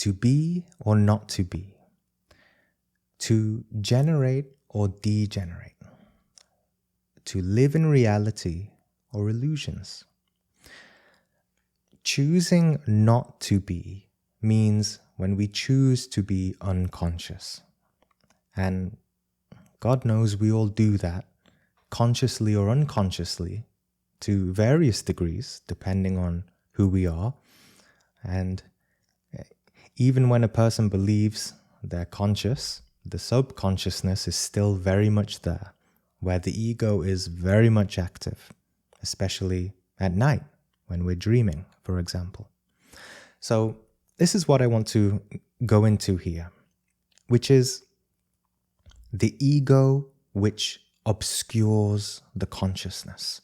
to be or not to be, to generate or degenerate, to live in reality or illusions. Choosing not to be means when we choose to be unconscious. And God knows we all do that, consciously or unconsciously, to various degrees, depending on who we are. And even when a person believes they're conscious, the subconsciousness is still very much there, where the ego is very much active, especially at night when we're dreaming, for example. So this is what I want to go into here, which is the ego which obscures the consciousness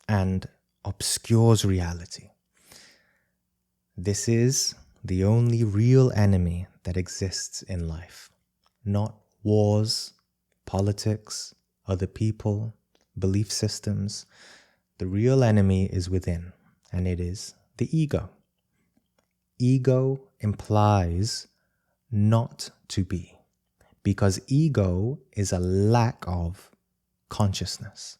and obscures reality. This is the only real enemy that exists in life, not wars, politics, other people, belief systems. The real enemy is within, and it is the ego. Ego implies not to be, because ego is a lack of consciousness.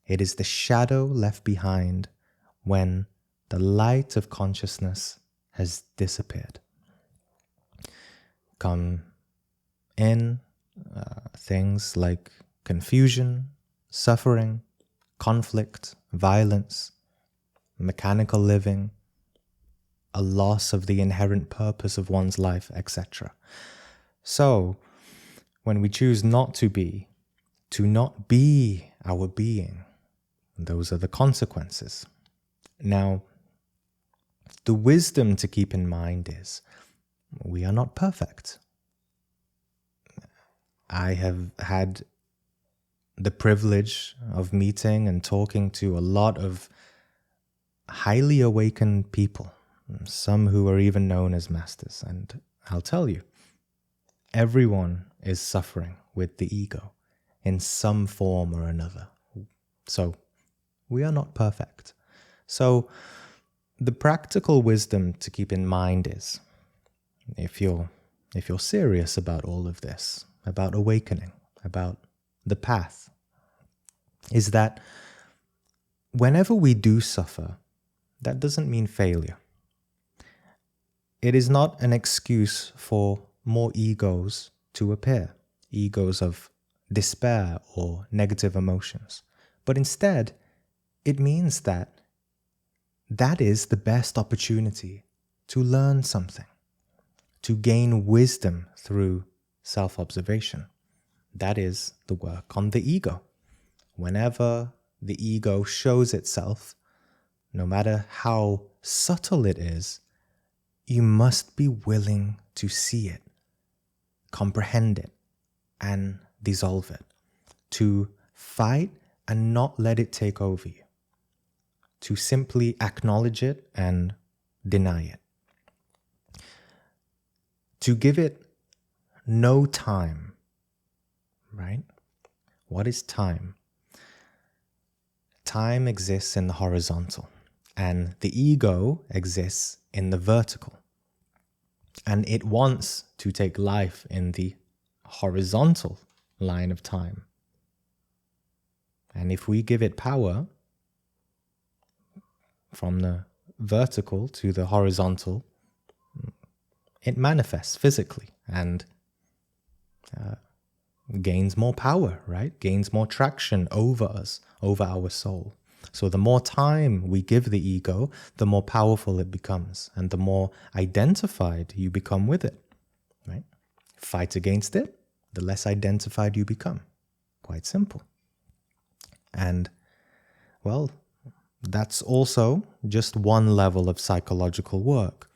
It is the shadow left behind when the light of consciousness has disappeared. Come in things like confusion, suffering, conflict, violence, mechanical living, a loss of the inherent purpose of one's life, etc. So, when we choose not to not be our being, those are the consequences. Now, the wisdom to keep in mind is we are not perfect. I have had the privilege of meeting and talking to a lot of highly awakened people, some who are even known as masters. And I'll tell you, everyone is suffering with the ego in some form or another. So we are not perfect. So the practical wisdom to keep in mind is, if you're serious about all of this, about awakening, about the path, is that whenever we do suffer, that doesn't mean failure. It is not an excuse for more egos to appear, egos of despair or negative emotions. But instead, it means that is the best opportunity to learn something, to gain wisdom through self-observation. That is the work on the ego. Whenever the ego shows itself, no matter how subtle it is, you must be willing to see it, comprehend it, and dissolve it, to fight and not let it take over you, to simply acknowledge it and deny it, to give it no time, right? What is time? Time exists in the horizontal, and the ego exists in the vertical. And it wants to take life in the horizontal line of time. And if we give it power from the vertical to the horizontal, it manifests physically and gains more power, right? Gains more traction over us, over our soul. So the more time we give the ego, the more powerful it becomes and the more identified you become with it, right? Fight against it, the less identified you become. Quite simple. And, well, that's also just one level of psychological work,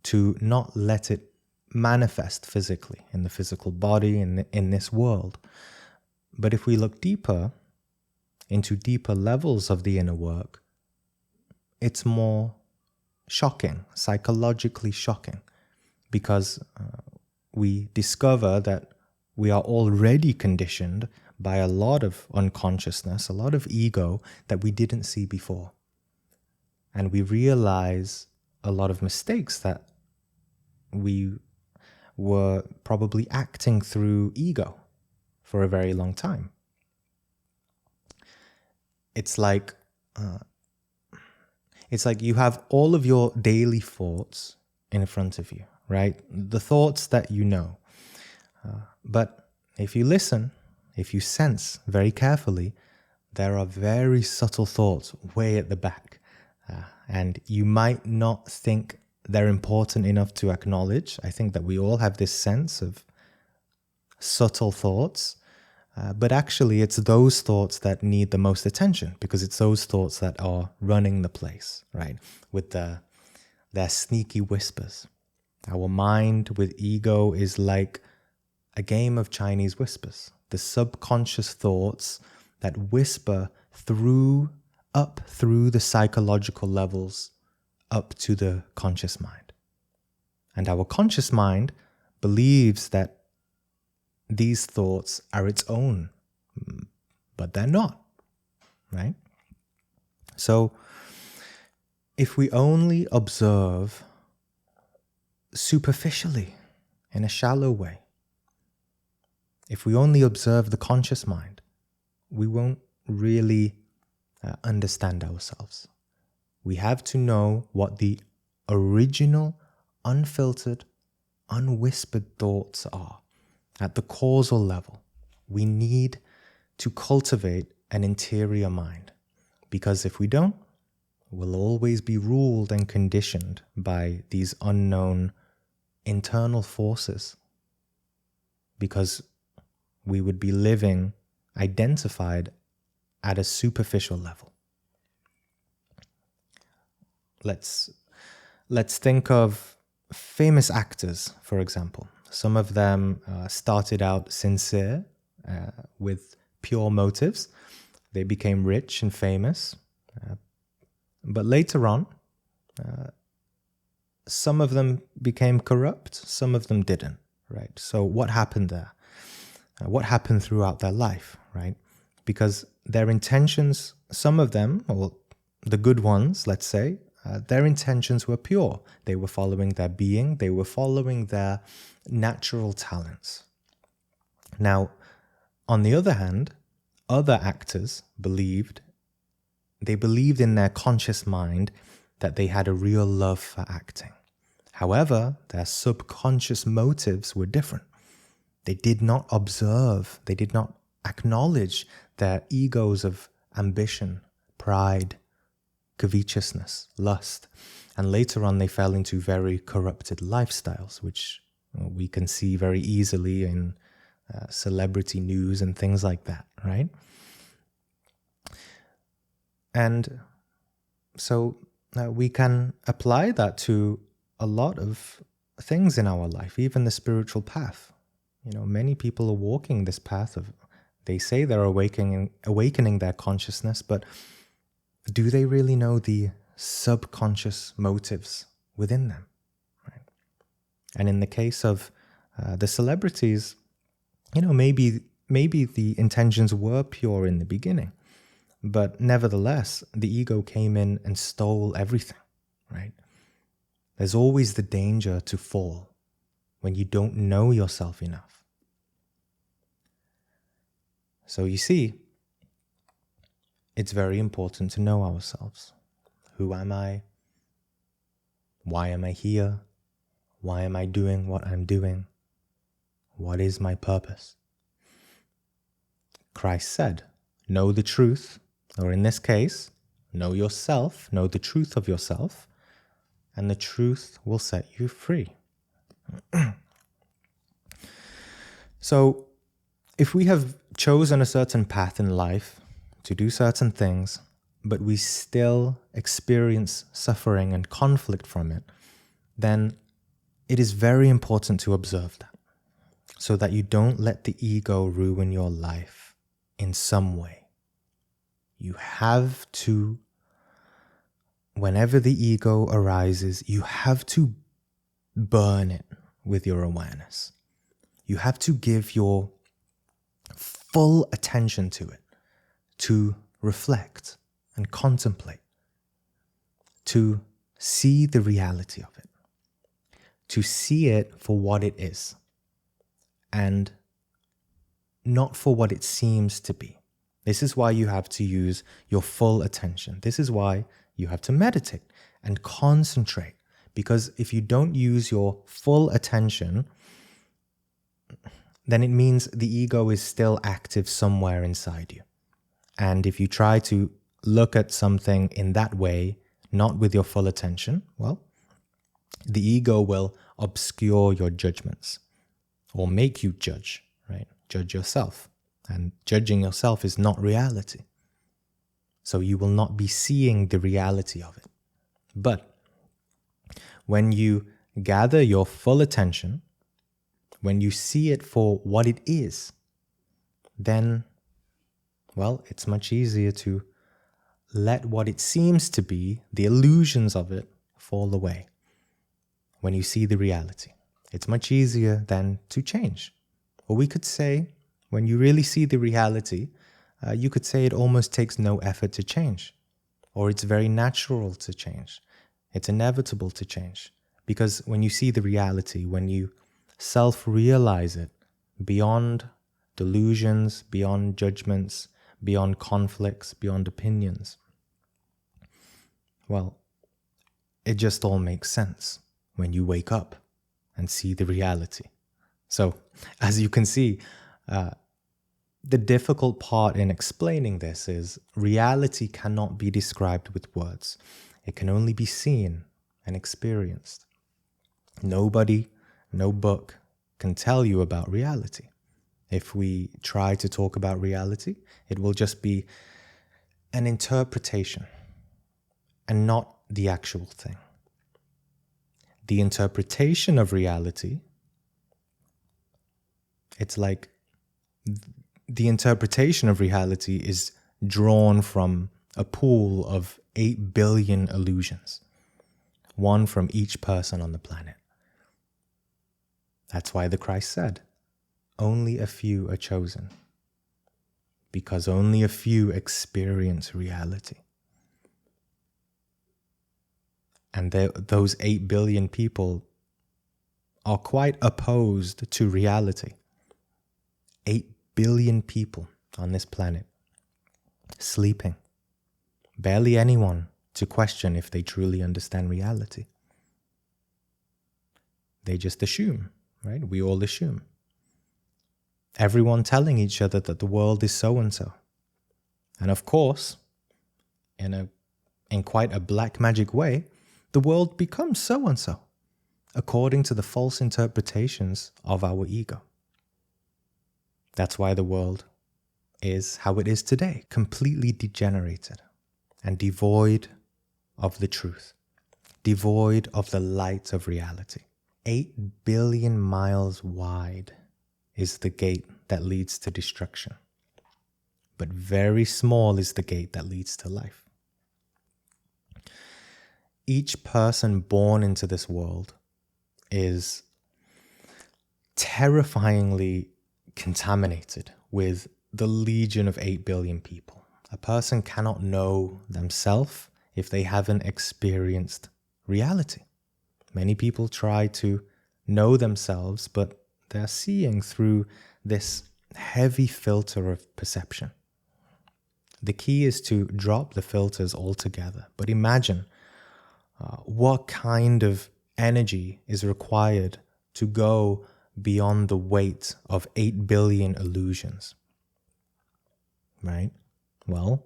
to not let it manifest physically in the physical body, in this world. But if we look deeper, into deeper levels of the inner work, it's more shocking, psychologically shocking, because we discover that we are already conditioned by a lot of unconsciousness, a lot of ego that we didn't see before. And we realize a lot of mistakes that we were probably acting through ego for a very long time. It's like you have all of your daily thoughts in front of you, right? The thoughts that you know. But if you listen, if you sense very carefully, there are very subtle thoughts way at the back. And you might not think they're important enough to acknowledge. I think that we all have this sense of subtle thoughts. But actually, it's those thoughts that need the most attention, because it's those thoughts that are running the place, right? With their sneaky whispers. Our mind with ego is like a game of Chinese whispers. The subconscious thoughts that whisper up through the psychological levels up to the conscious mind. And our conscious mind believes that these thoughts are its own, but they're not, right? So if we only observe superficially, in a shallow way, if we only observe the conscious mind, we won't really understand ourselves. We have to know what the original, unfiltered, unwhispered thoughts are. At the causal level, we need to cultivate an interior mind, because if we don't, we'll always be ruled and conditioned by these unknown internal forces, because we would be living identified at a superficial level. Let's think of famous actors, for example. Some of them started out sincere, with pure motives. They became rich and famous. But later on, some of them became corrupt, some of them didn't, right? So what happened there? What happened throughout their life, right? Because their intentions, some of them, or the good ones, let's say, their intentions were pure. They were following their being. They were following their natural talents. Now, on the other hand, other actors believed in their conscious mind that they had a real love for acting. However, their subconscious motives were different. They did not observe, they did not acknowledge their egos of ambition, pride, covetousness, lust, and later on they fell into very corrupted lifestyles, which we can see very easily in celebrity news and things like that, right? And so we can apply that to a lot of things in our life, even the spiritual path. You know, many people are walking this path of, they say they're awakening their consciousness, but do they really know the subconscious motives within them? Right? And in the case of the celebrities, you know, maybe the intentions were pure in the beginning, but nevertheless, the ego came in and stole everything, right? There's always the danger to fall when you don't know yourself enough. So you see, it's very important to know ourselves. Who am I? Why am I here? Why am I doing what I'm doing? What is my purpose? Christ said, know the truth, or in this case, know yourself, know the truth of yourself, and the truth will set you free. So, if we have chosen a certain path in life to do certain things, but we still experience suffering and conflict from it, then it is very important to observe that, so that you don't let the ego ruin your life in some way. You have to, whenever the ego arises, you have to burn it with your awareness. You have to give your full attention to it, to reflect and contemplate, to see the reality of it, to see it for what it is and not for what it seems to be. This is why you have to use your full attention. This is why you have to meditate and concentrate. Because if you don't use your full attention, then it means the ego is still active somewhere inside you. And if you try to look at something in that way, not with your full attention, well, the ego will obscure your judgments or make you judge, right? Judge yourself. And judging yourself is not reality. So you will not be seeing the reality of it. But when you gather your full attention, when you see it for what it is, then, well, it's much easier to let what it seems to be, the illusions of it, fall away. When you see the reality, it's much easier then to change. Or we could say, when you really see the reality, you could say it almost takes no effort to change. Or it's very natural to change. It's inevitable to change. Because when you see the reality, when you self-realize it, beyond delusions, beyond judgments, beyond conflicts, beyond opinions, well, it just all makes sense when you wake up and see the reality. So, as you can see, the difficult part in explaining this is reality cannot be described with words. It can only be seen and experienced. Nobody, no book can tell you about reality. If we try to talk about reality, it will just be an interpretation and not the actual thing. The interpretation of reality, it's like the interpretation of reality is drawn from a pool of 8 billion illusions, one from each person on the planet. That's why the Christ said, only a few are chosen, because only a few experience reality. And those 8 billion people are quite opposed to reality. 8 billion people on this planet, sleeping. Barely anyone to question if they truly understand reality. They just assume, right? We all assume. Everyone telling each other that the world is so-and-so. And of course, in quite a black magic way, the world becomes so-and-so, according to the false interpretations of our ego. That's why the world is how it is today, completely degenerated and devoid of the truth, devoid of the light of reality. 8 billion miles wide is the gate that leads to destruction, but very small is the gate that leads to life. Each person born into this world is terrifyingly contaminated with the legion of 8 billion people. A person cannot know themselves if they haven't experienced reality. Many people try to know themselves, but they're seeing through this heavy filter of perception. The key is to drop the filters altogether. But imagine what kind of energy is required to go beyond the weight of 8 billion illusions, right? Well,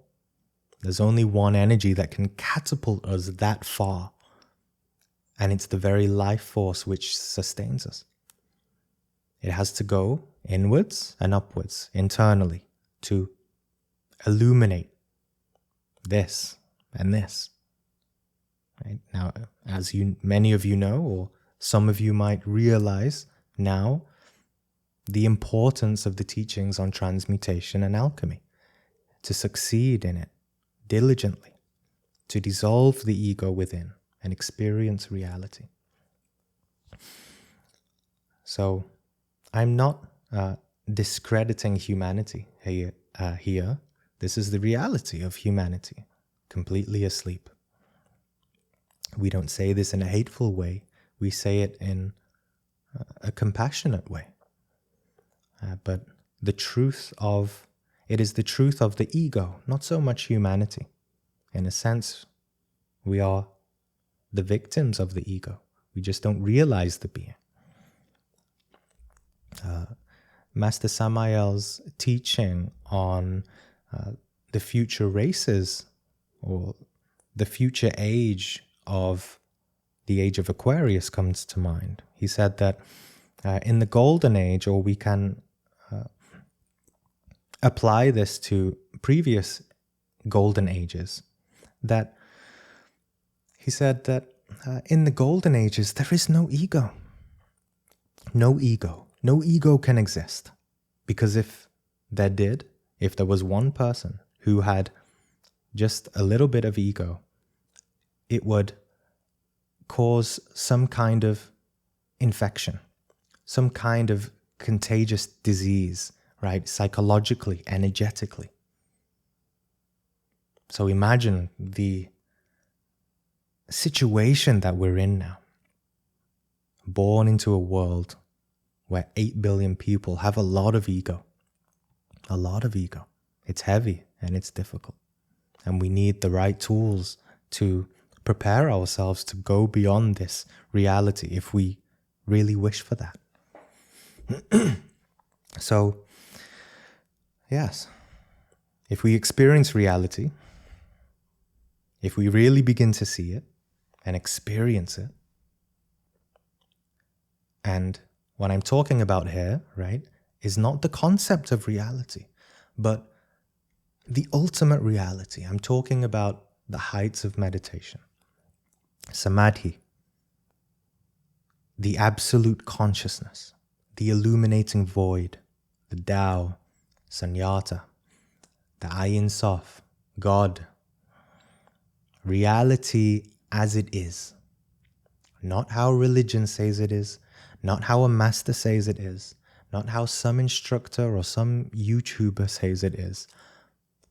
there's only one energy that can catapult us that far, and it's the very life force which sustains us. It has to go inwards and upwards, internally, to illuminate this and this. Right? Now, as many of you know, or some of you might realize now, the importance of the teachings on transmutation and alchemy, to succeed in it diligently, to dissolve the ego within and experience reality. So, I'm not discrediting humanity here. This is the reality of humanity, completely asleep. We don't say this in a hateful way. we say it in a compassionate way. But it is the truth of the ego, not so much humanity. In a sense, we are the victims of the ego. We just don't realize the being. Master Samael's teaching on the future races, or the future age of the age of Aquarius, comes to mind. He said that in the golden age, or we can apply this to previous golden ages, that he said that in the golden ages, there is no ego. No ego. No ego can exist. Because if there was one person who had just a little bit of ego, it would cause some kind of infection, some kind of contagious disease, right? Psychologically, energetically. So imagine the situation that we're in now. Born into a world where 8 billion people have a lot of ego. A lot of ego. It's heavy and it's difficult. And we need the right tools to prepare ourselves to go beyond this reality if we really wish for that. So, yes, if we experience reality, if we really begin to see it and experience it, and what I'm talking about here, right, is not the concept of reality, but the ultimate reality. I'm talking about the heights of meditation, samadhi, the absolute consciousness, the illuminating void, the Tao, Sunyata, the Ayin Sof, God. Reality as it is. Not how religion says it is, not how a master says it is, not how some instructor or some YouTuber says it is,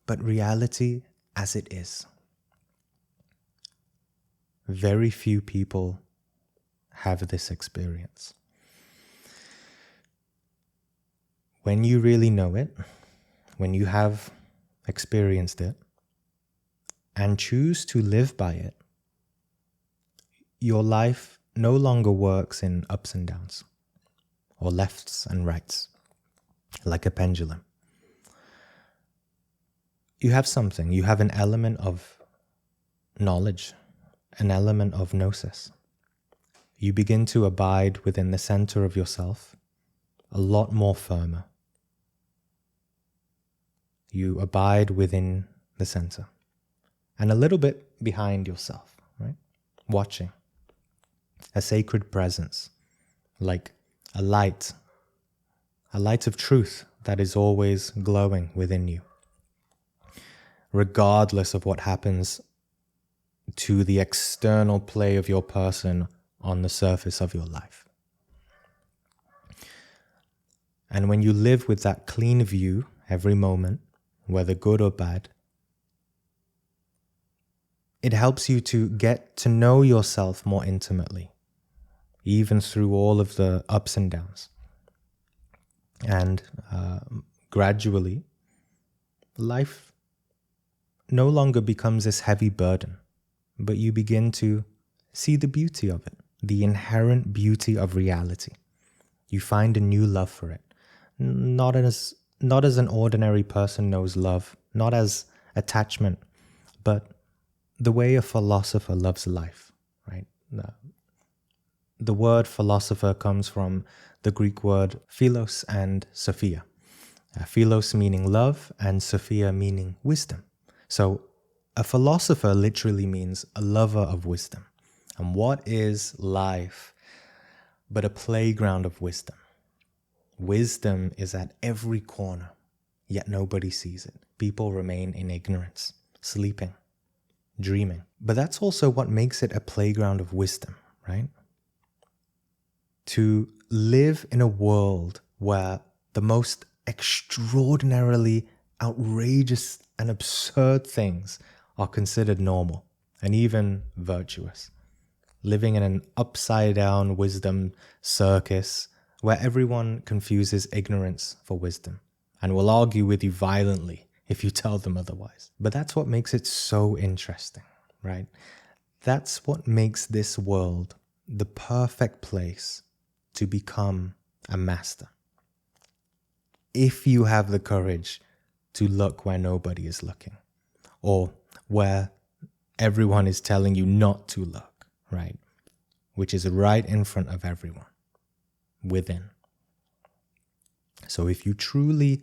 but reality as it is. Very few people have this experience. When you really know it, when you have experienced it, and choose to live by it, your life no longer works in ups and downs, or lefts and rights, like a pendulum. You have something, you have an element of knowledge, an element of gnosis. You begin to abide within the center of yourself, a lot more firmer. You abide within the center, and a little bit behind yourself, right? Watching. A sacred presence, like a light of truth that is always glowing within you, regardless of what happens to the external play of your person on the surface of your life. And when you live with that clean view every moment, whether good or bad, it helps you to get to know yourself more intimately, even through all of the ups and downs. And gradually, life no longer becomes this heavy burden, but you begin to see the beauty of it, the inherent beauty of reality. You find a new love for it, not as an ordinary person knows love, not as attachment, but the way a philosopher loves life, right? The word philosopher comes from the Greek word philos and sophia. Philos meaning love and sophia meaning wisdom. So a philosopher literally means a lover of wisdom. And what is life but a playground of wisdom? Wisdom is at every corner, yet nobody sees it. People remain in ignorance, sleeping, dreaming. But that's also what makes it a playground of wisdom, right? To live in a world where the most extraordinarily outrageous and absurd things are considered normal and even virtuous. living in an upside-down wisdom circus where everyone confuses ignorance for wisdom and will argue with you violently if you tell them otherwise. But that's what makes it so interesting, right? That's what makes this world the perfect place to become a master. If you have the courage to look where nobody is looking, or where everyone is telling you not to look, right? Which is right in front of everyone, within. So if you truly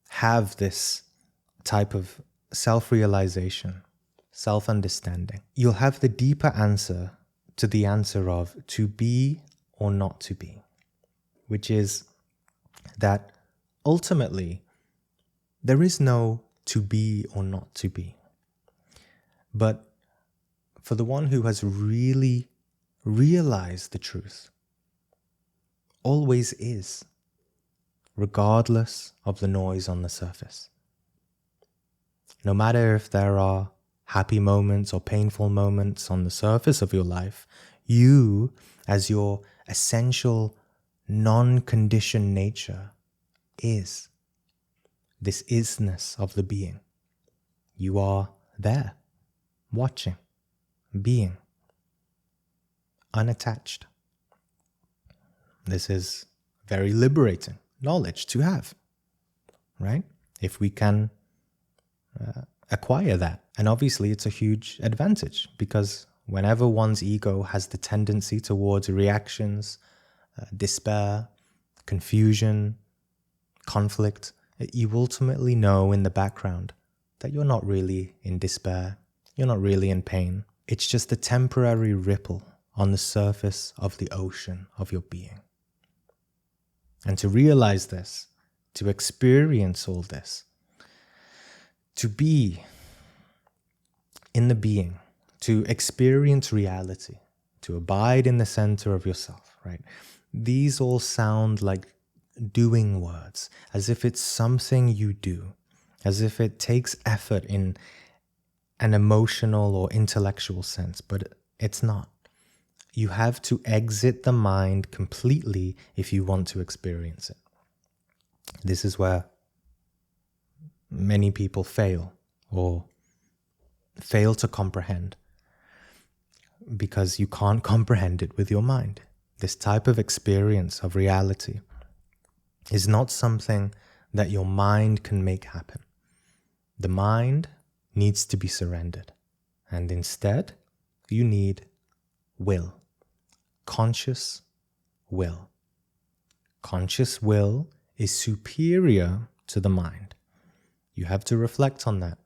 have this type of self-realization, self-understanding, you'll have the deeper answer to the answer of to be or not to be, which is that ultimately there is no to be or not to be. But for the one who has really realized the truth, always is, regardless of the noise on the surface. No matter if there are happy moments or painful moments on the surface of your life, you, as your essential, non-conditioned nature, is. This isness of the being. You are there, watching, being, unattached. This is very liberating knowledge to have, right? If we can acquire that. And obviously it's a huge advantage, because whenever one's ego has the tendency towards reactions, despair, confusion, conflict, you ultimately know in the background that you're not really in despair, you're not really in pain. It's just a temporary ripple on the surface of the ocean of your being. And to realize this, to experience all this, to be in the being, to experience reality, to abide in the center of yourself, right? These all sound like doing words, as if it's something you do, as if it takes effort in an emotional or intellectual sense, but it's not. You have to exit the mind completely if you want to experience it. This is where many people fail, or fail to comprehend, because you can't comprehend it with your mind. This type of experience of reality is not something that your mind can make happen. The mind needs to be surrendered, and instead you need will. Conscious will. Conscious will is superior to the mind. You have to reflect on that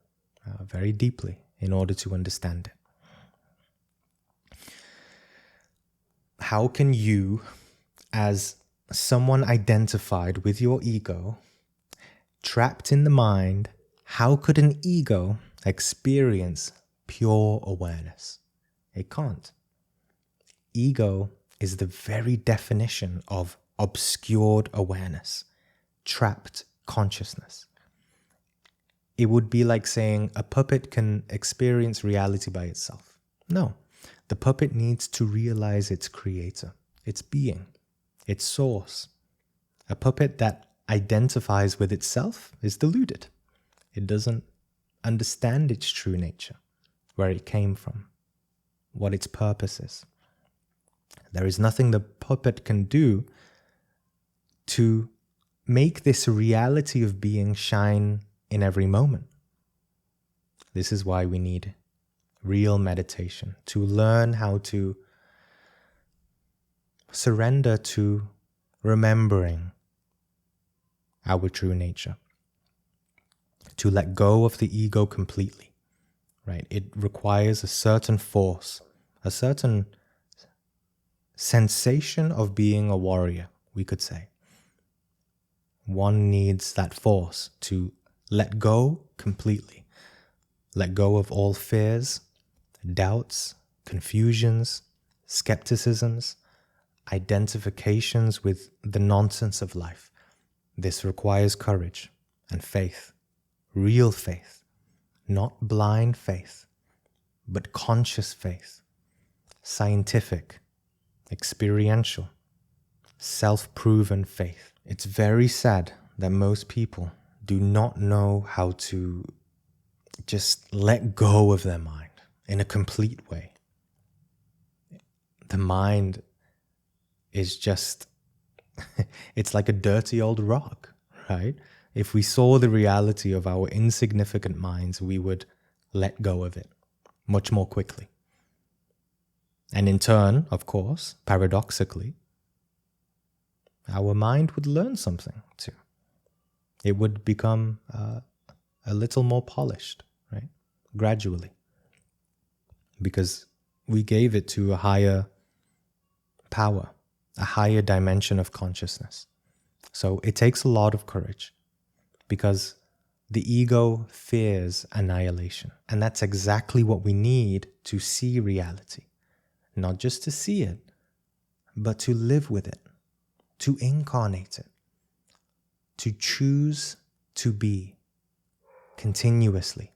very deeply in order to understand it. How can you, as someone identified with your ego, trapped in the mind, how could an ego experience pure awareness? It can't. Ego is the very definition of obscured awareness, trapped consciousness. It would be like saying a puppet can experience reality by itself. No, the puppet needs to realize its creator, its being, its source. A puppet that identifies with itself is deluded. It doesn't understand its true nature, where it came from, what its purpose is. There is nothing the puppet can do to make this reality of being shine in every moment. This is why we need real meditation, to learn how to surrender to remembering our true nature, to let go of the ego completely, right? It requires a certain force, a certain sensation of being a warrior, we could say. One needs that force to let go completely. Let go of all fears, doubts, confusions, skepticisms, identifications with the nonsense of life. This requires courage and faith, real faith, not blind faith, but conscious faith. scientific, experiential, self-proven faith. It's very sad that most people do not know how to just let go of their mind in a complete way. The mind is just, it's like a dirty old rock, right? If we saw the reality of our insignificant minds, we would let go of it much more quickly. And in turn, of course, paradoxically, our mind would learn something too. It would become a little more polished, right? Gradually. Because we gave it to a higher power, a higher dimension of consciousness. So it takes a lot of courage because the ego fears annihilation. And that's exactly what we need to see reality. Not just to see it, but to live with it, to incarnate it, to choose to be continuously.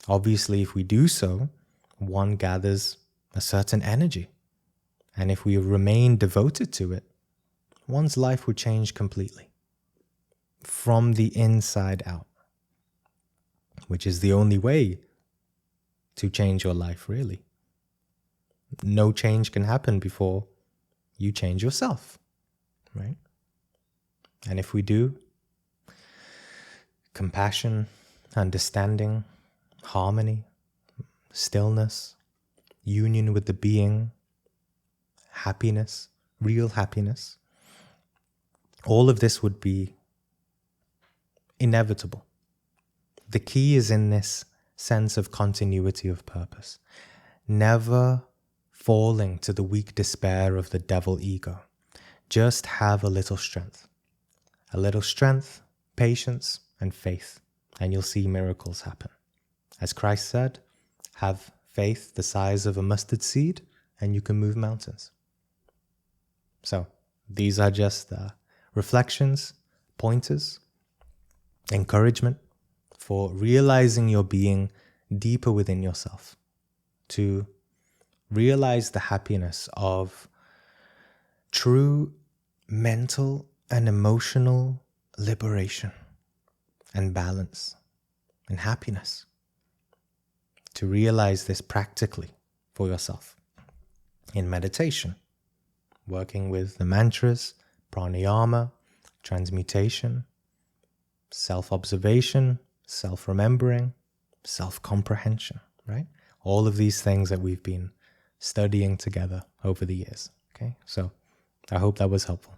Obviously, if we do so, one gathers a certain energy. And if we remain devoted to it, one's life would change completely. From the inside out. Which is the only way to change your life, really. No change can happen before you change yourself, right? And if we do, compassion, understanding, harmony, stillness, union with the being, happiness, real happiness, all of this would be inevitable. The key is in this sense of continuity of purpose. Never falling to the weak despair of the devil ego. Just have a little strength. A little strength, patience, and faith, and you'll see miracles happen. As Christ said, have faith the size of a mustard seed, and you can move mountains. So, these are just reflections, pointers, encouragement for realizing your being deeper within yourself, to realize the happiness of true mental and emotional liberation and balance and happiness. To realize this practically for yourself in meditation, working with the mantras, pranayama, transmutation, self-observation, self-remembering, self-comprehension, right? All of these things that we've been studying together over the years, okay? So I hope that was helpful.